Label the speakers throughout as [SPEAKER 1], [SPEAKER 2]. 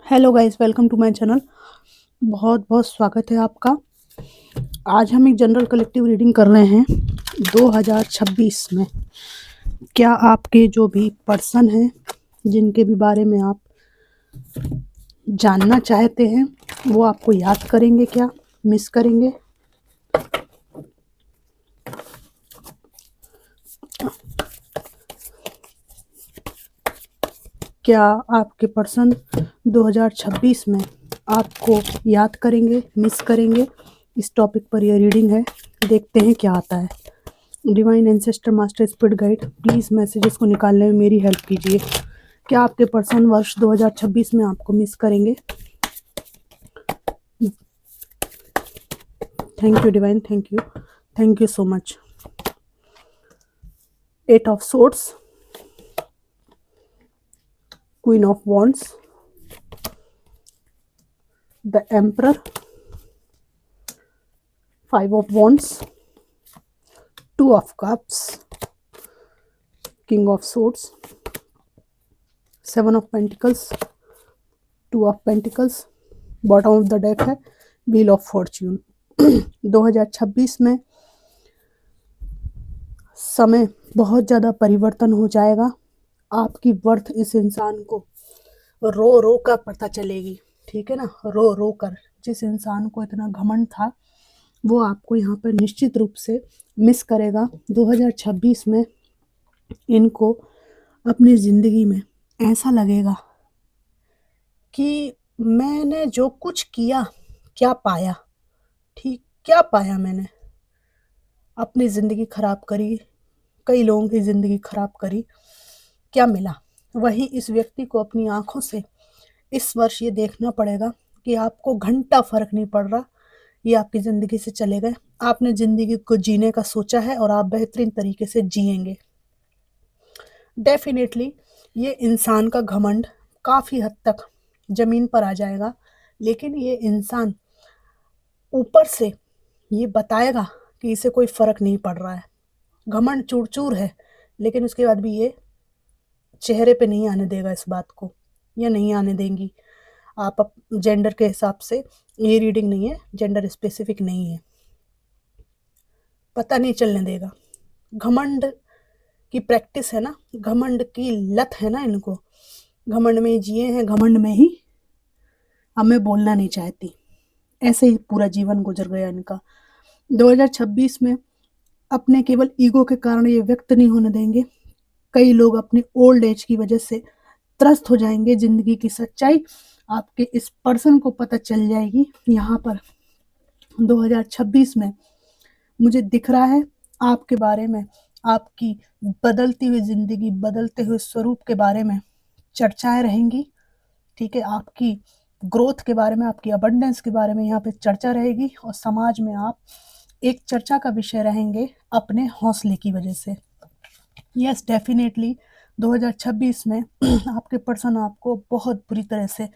[SPEAKER 1] Hello guys, welcome to my channel. बहुत बहुत स्वागत है आपका। आज हम एक जनरल कलेक्टिव रीडिंग कर रहे हैं 2026 में। क्या आपके जो भी पर्सन हैं, जिनके भी बारे में आप जानना चाहते हैं, वो आपको याद करेंगे क्या, मिस करेंगे? क्या आपके पर्सन 2026 में आपको याद करेंगे, मिस करेंगे? इस टॉपिक पर यह रीडिंग है। देखते हैं क्या आता है। Divine ancestor master spirit guide, please messages को निकालने में मेरी हेल्प कीजिए। क्या आपके पर्सन वर्ष 2026 में आपको मिस करेंगे? Thank you divine, thank you so much. 8 of swords, queen of wands, the emperor, 5 of wands, 2 of cups, king of swords, 7 of pentacles, 2 of pentacles, bottom of the deck है wheel of Fortune. 2026 में समय बहुत ज़्यादा परिवर्तन हो जाएगा। आपकी worth इस इंसान को रो रो कर पता चलेगी, ठीक है ना? रो रो कर। जिस इंसान को इतना घमंड था, वो आपको यहाँ पर निश्चित रूप से मिस करेगा। 2026 में इनको अपनी ज़िंदगी में ऐसा लगेगा कि मैंने जो कुछ किया, क्या पाया? ठीक, क्या पाया मैंने? अपनी ज़िंदगी ख़राब करी, कई लोगों की ज़िंदगी ख़राब करी, क्या मिला? वही इस व्यक्ति को अपनी आँखों से इस वर्ष ये देखना पड़ेगा कि आपको घंटा फ़र्क नहीं पड़ रहा, ये आपकी ज़िंदगी से चले गए। आपने ज़िंदगी को जीने का सोचा है और आप बेहतरीन तरीके से जिएंगे। डेफिनेटली ये इंसान का घमंड काफ़ी हद तक ज़मीन पर आ जाएगा, लेकिन ये इंसान ऊपर से ये बताएगा कि इसे कोई फ़र्क नहीं पड़ रहा है। घमंड चूर-चूर है, लेकिन उसके बाद भी ये चेहरे पे नहीं आने देगा इस बात को, या नहीं आने देंगी। आप जेंडर के हिसाब से ये रीडिंग नहीं है, जेंडर स्पेसिफिक नहीं है, पता नहीं चलने देगा। घमंड की प्रैक्टिस है ना, घमंड की लत है ना इनको, घमंड में ही जिए हैं, घमंड में ही अब मैं बोलना नहीं चाहती। ऐसे ही पूरा जीवन गुजर गया इनका। 2026 में अपने केवल ईगो के कारण ये व्यक्त नहीं होने देंगे। कई लोग अपनी ओल्ड एज की वजह से त्रस्त हो जाएंगे। ज़िंदगी की सच्चाई आपके इस पर्सन को पता चल जाएगी। यहाँ पर 2026 में मुझे दिख रहा है आपके बारे में, आपकी बदलती हुई ज़िंदगी, बदलते हुए स्वरूप के बारे में चर्चाएँ रहेंगी, ठीक है? आपकी ग्रोथ के बारे में, आपकी अबंडेंस के बारे में यहाँ पे चर्चा रहेगी और समाज में आप एक चर्चा का विषय रहेंगे अपने हौसले की वजह से। यस, डेफिनेटली 2026 में आपके पर्सन आपको बहुत बुरी तरह से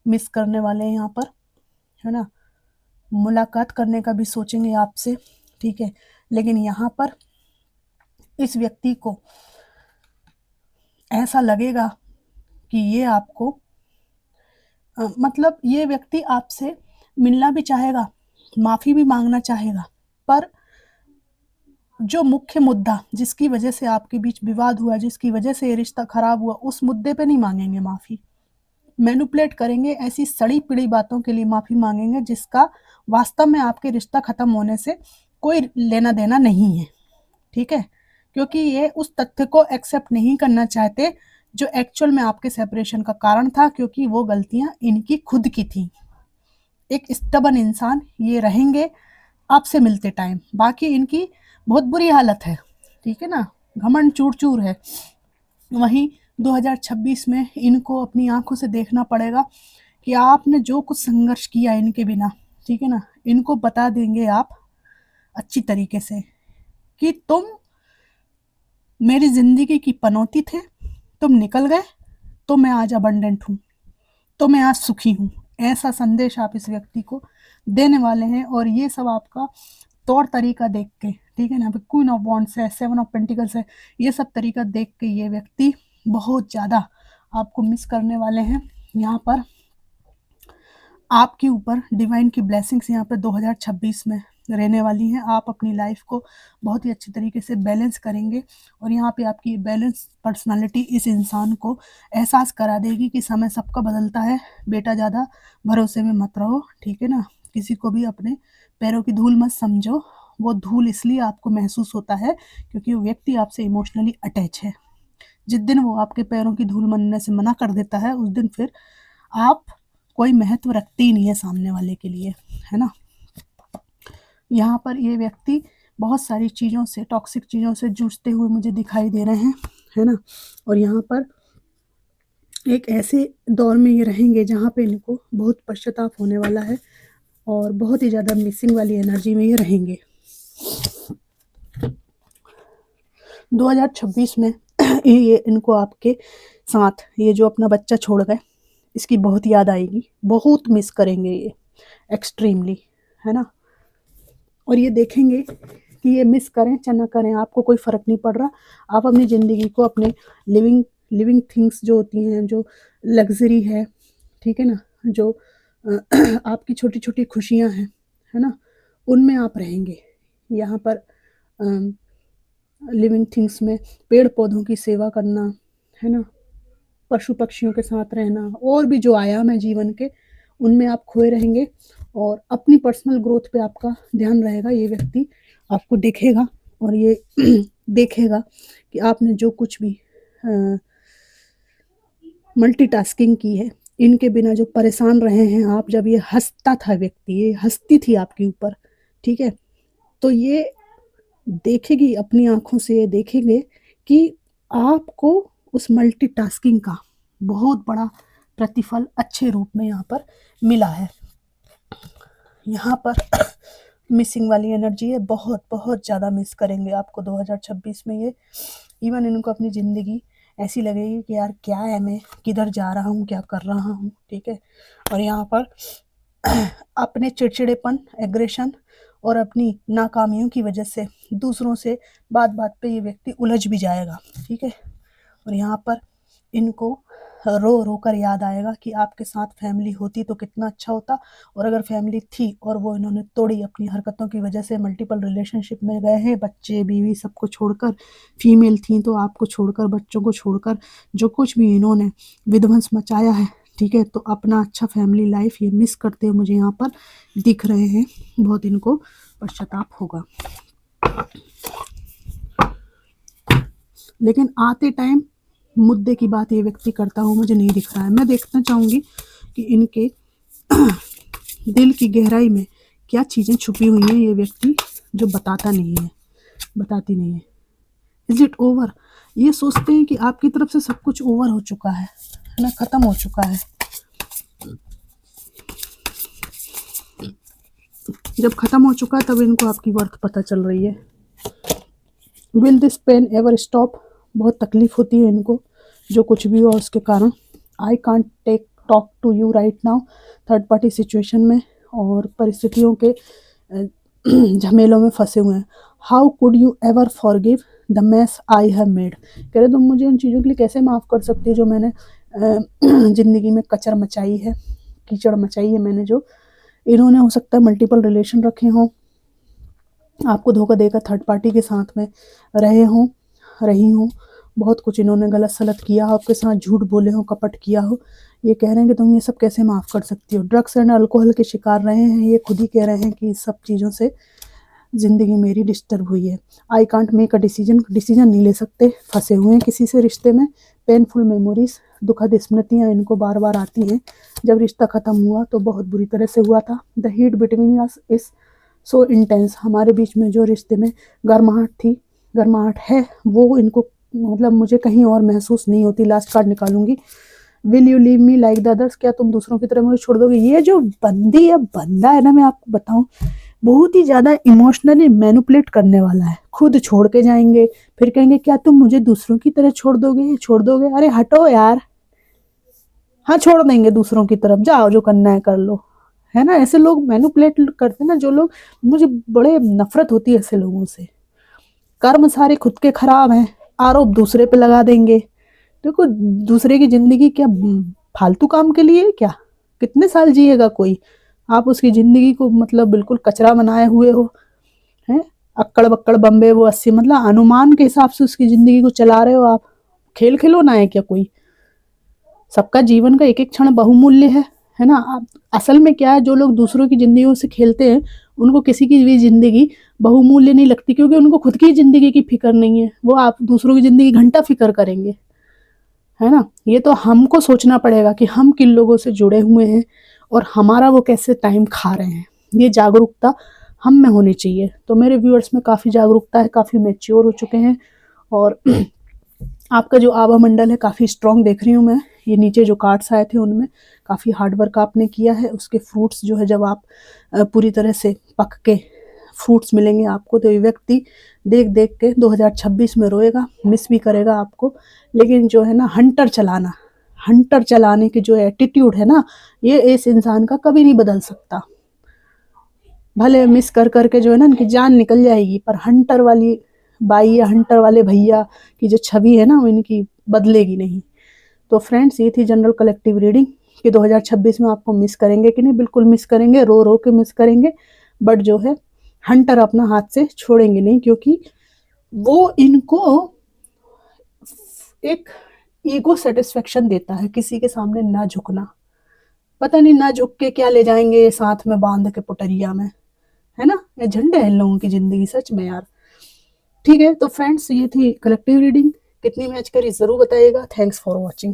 [SPEAKER 1] मिस करने वाले हैं यहाँ पर, है ना? मुलाकात करने का भी सोचेंगे आपसे, ठीक है? लेकिन यहाँ पर इस व्यक्ति को ऐसा लगेगा कि ये आपको मतलब ये व्यक्ति आपसे मिलना भी चाहेगा, माफ़ी भी मांगना चाहेगा, पर जो मुख्य मुद्दा जिसकी वजह से आपके बीच विवाद हुआ, जिसकी वजह से ये रिश्ता खराब हुआ, उस मुद्दे पे नहीं मांगेंगे माफ़ी। मैनिपुलेट करेंगे, ऐसी सड़ी-पिड़ी बातों के लिए माफ़ी मांगेंगे जिसका वास्तव में आपके रिश्ता ख़त्म होने से कोई लेना-देना नहीं है, ठीक है? क्योंकि ये उस तथ्य को एक्सेप्ट नहीं करना चाहते जो एक्चुअल में आपके सेपरेशन का कारण था, क्योंकि वो गलतियाँ इनकी खुद की थी। एक स्टबर्न इंसान ये रहेंगे आपसे मिलते टाइम, बाकी इनकी बहुत बुरी हालत है, ठीक है ना? घमंड चूर-चूर है। वहीं 2026 में इनको अपनी आँखों से देखना पड़ेगा कि आपने जो कुछ संघर्ष किया इनके बिना, ठीक है ना? इनको बता देंगे आप अच्छी तरीके से कि तुम मेरी ज़िंदगी की पनौती थे, तुम निकल गए, तो मैं आज अबंडेंट हूँ, तो मैं आज सुखी हूँ। ऐसा संदेश आप इस व्यक्ति को देने वाले हैं और ये सब आपका तौर तरीका देख के, ठीक है ना? क्वीन ऑफ वॉन्ड्स है, 7 ऑफ पेंटिकल्स है, ये सब तरीका देख के ये व्यक्ति बहुत ज़्यादा आपको मिस करने वाले हैं। यहाँ पर आपके ऊपर डिवाइन की ब्लेसिंग्स यहाँ पे 2026 में रहने वाली हैं। आप अपनी लाइफ को बहुत ही अच्छी तरीके से बैलेंस करेंगे और यहाँ पे आपकी बैलेंस पर्सनालिटी इस इंसान को एहसास करा देगी कि समय सबका बदलता है। बेटा ज़्यादा भरोसे में मत रहो, ठीक है ना। किसी को भी अपने पैरों की धूल मत समझो। वो धूल इसलिए आपको महसूस होता है क्योंकि वो व्यक्ति आपसे इमोशनली अटैच है। जिस दिन वो आपके पैरों की धूल मनने से मना कर देता है, उस दिन फिर आप कोई महत्व रखते ही नहीं है सामने वाले के लिए, है ना। यहाँ पर ये व्यक्ति बहुत सारी चीज़ों से, टॉक्सिक चीज़ों से जूझते हुए मुझे दिखाई दे रहे हैं, है ना। और यहाँ पर एक ऐसे दौर में ये रहेंगे जहाँ पे इनको बहुत पश्चाताप होने वाला है और बहुत ही ज़्यादा मिसिंग वाली एनर्जी में ये रहेंगे 2026 में। ये इनको आपके साथ ये जो अपना बच्चा छोड़ गए, इसकी बहुत याद आएगी, बहुत मिस करेंगे ये एक्सट्रीमली, है ना। और ये देखेंगे कि ये मिस करें चाहे ना करें, आपको कोई फ़र्क नहीं पड़ रहा। आप अपनी ज़िंदगी को अपने लिविंग थिंग्स जो होती हैं, जो लग्जरी है, ठीक है ना, जो आपकी छोटी छोटी खुशियाँ हैं, है ना, उनमें आप रहेंगे। यहाँ पर लिविंग थिंग्स में पेड़ पौधों की सेवा करना, है ना, पशु पक्षियों के साथ रहना, और भी जो आयाम है जीवन के, उनमें आप खोए रहेंगे और अपनी पर्सनल ग्रोथ पे आपका ध्यान रहेगा। ये व्यक्ति आपको देखेगा और ये देखेगा कि आपने जो कुछ भी मल्टीटास्किंग की है, इनके बिना जो परेशान रहे हैं आप, जब ये हंसता था व्यक्ति, ये हंसती थी आपके ऊपर, ठीक है, तो ये देखेगी अपनी आंखों से, ये देखेंगे कि आपको उस मल्टीटास्किंग का बहुत बड़ा प्रतिफल अच्छे रूप में यहाँ पर मिला है। यहाँ पर मिसिंग वाली एनर्जी है, बहुत बहुत ज़्यादा मिस करेंगे आपको 2026 में ये। इवन इनको अपनी ज़िंदगी ऐसी लगेगी कि यार क्या है, मैं किधर जा रहा हूँ, क्या कर रहा हूँ, ठीक है। और यहाँ पर अपने चिड़चिड़ेपन, एग्रेशन और अपनी नाकामियों की वजह से दूसरों से बात बात पे ये व्यक्ति उलझ भी जाएगा, ठीक है। और यहाँ पर इनको रो रो कर याद आएगा कि आपके साथ फैमिली होती तो कितना अच्छा होता, और अगर फैमिली थी और वो इन्होंने तोड़ी अपनी हरकतों की वजह से, मल्टीपल रिलेशनशिप में गए हैं, बच्चे बीवी सबको छोड़कर, फीमेल थी तो आपको छोड़कर, बच्चों को छोड़कर, जो कुछ भी इन्होंने विध्वंस मचाया है, ठीक है, तो अपना अच्छा फैमिली लाइफ ये मिस करते हुए मुझे यहाँ पर दिख रहे हैं। बहुत इनको पश्चाताप होगा, लेकिन आते टाइम मुद्दे की बात ये व्यक्ति करता हुआ मुझे नहीं दिख रहा है। मैं देखना चाहूँगी कि इनके दिल की गहराई में क्या चीज़ें छुपी हुई हैं, ये व्यक्ति जो बताता नहीं है, बताती नहीं है। Is it over? ये सोचते हैं कि आपकी तरफ से सब कुछ ओवर हो चुका है ना, ख़त्म हो चुका है। जब ख़त्म हो चुका है तब इनको आपकी वर्थ पता चल रही है। Will this pain ever stop? बहुत तकलीफ होती है इनको जो कुछ भी हुआ उसके कारण। I can't talk to you right now, third party situation में और परिस्थितियों के झमेलों में फंसे हुए हैं। How could you ever forgive the mess I have made? कह रहे तुम मुझे उन चीज़ों के लिए कैसे माफ़ कर सकती है जो मैंने ज़िंदगी में कचर मचाई है, कीचड़ मचाई है मैंने, जो इन्होंने हो सकता है मल्टीपल रिलेशन रखे हों, आपको धोखा देकर थर्ड पार्टी के साथ में रहे हों, रही हूँ, बहुत कुछ इन्होंने गलत सलत किया हो आपके साथ, झूठ बोले हो, कपट किया हो। ये कह रहे हैं कि तुम ये सब कैसे माफ़ कर सकती हो। ड्रग्स एंड अल्कोहल के शिकार रहे हैं, ये खुद ही कह रहे हैं कि इस सब चीज़ों से ज़िंदगी मेरी डिस्टर्ब हुई है। I can't make a decision नहीं ले सकते, फंसे हुए हैं किसी से रिश्ते में। पेनफुल मेमोरीज, दुखद स्मृतियाँ इनको बार बार आती हैं। जब रिश्ता ख़त्म हुआ तो बहुत बुरी तरह से हुआ था। The heat between us is so intense, हमारे बीच में जो रिश्ते में गर्माहट थी, गर्माहट है, वो इनको मतलब मुझे कहीं और महसूस नहीं होती। लास्ट कार्ड निकालूंगी। Will you leave me like the others? क्या तुम दूसरों की तरह मुझे छोड़ दोगे? ये जो बंदी या बंदा है ना, मैं आपको बताऊं, बहुत ही ज़्यादा इमोशनली मैनिपुलेट करने वाला है। खुद छोड़ के जाएंगे, फिर कहेंगे क्या तुम मुझे दूसरों की तरह छोड़ दोगे? अरे हटो यार, हाँ छोड़ देंगे दूसरों की तरफ, जाओ जो करना है कर लो, है ना। ऐसे लोग मैनिपुलेट करते हैं ना जो लोग, मुझे बड़े नफरत होती है ऐसे लोगों से। कर्म सारे खुद के खराब हैं, आरोप दूसरे पे लगा देंगे। देखो दूसरे की जिंदगी क्या फालतू काम के लिए क्या? कितने साल जिएगा कोई? आप उसकी ज़िंदगी को मतलब बिल्कुल कचरा बनाए हुए हो, हैं? अक्कड़-बक्कड़ बम्बे वो 80 मतलब अनुमान के हिसाब से उसकी ज़िंदगी को चला रहे हो आप। खेल-खिलौना है क्या कोई? सबका जीवन का एक-एक क्षण बहुमूल्य है ना? आप असल में क्या है, जो लोग दूसरों की ज़िंदगियों से खेलते हैं, उनको किसी की भी ज़िंदगी बहुमूल्य नहीं लगती, क्योंकि उनको खुद की ज़िंदगी की फ़िक्र नहीं है। वो आप दूसरों की ज़िंदगी घंटा फ़िक्र करेंगे, है ना? ये तो हमको सोचना पड़ेगा कि हम किन लोगों से जुड़े हुए हैं और हमारा वो कैसे टाइम खा रहे हैं। ये जागरूकता हम में होनी चाहिए। तो मेरे व्यूअर्स में काफ़ी जागरूकता है, काफ़ी मैच्योर हो चुके हैं और आपका जो आभा मंडल है काफ़ी स्ट्रॉन्ग देख रही हूँ मैं। ये नीचे जो कार्ड्स आए थे उनमें काफ़ी हार्ड वर्क आपने किया है। उसके फ्रूट्स जो है, जब आप पूरी तरह से पक के फ्रूट्स मिलेंगे आपको, तो ये व्यक्ति देख-देख के 2026 में रोएगा, मिस भी करेगा आपको। लेकिन जो है ना, हंटर चलाने की जो एटीट्यूड है ना, ये इस इंसान का कभी नहीं बदल सकता। भले मिस कर के जो है ना, इनकी जान निकल जाएगी, पर हंटर वाली बाई या हंटर वाले भैया की जो छवि है ना, वो इनकी बदलेगी नहीं। तो फ्रेंड्स, ये थी जनरल कलेक्टिव रीडिंग कि 2026 में आपको मिस करेंगे कि नहीं। बिल्कुल मिस करेंगे, रो रो के मिस करेंगे, बट जो है हंटर अपना हाथ से छोड़ेंगे नहीं, क्योंकि वो इनको एक ईगो सेटिस्फेक्शन देता है, किसी के सामने ना झुकना। पता नहीं ना झुक के क्या ले जाएंगे साथ में बांध के पुटरिया में, है ना? ये झंडे हैं इन लोगों की ज़िंदगी, सच में यार। ठीक है, तो फ्रेंड्स, ये थी कलेक्टिव रीडिंग। कितनी मैच करी ज़रूर बताइएगा। Thanks for watching.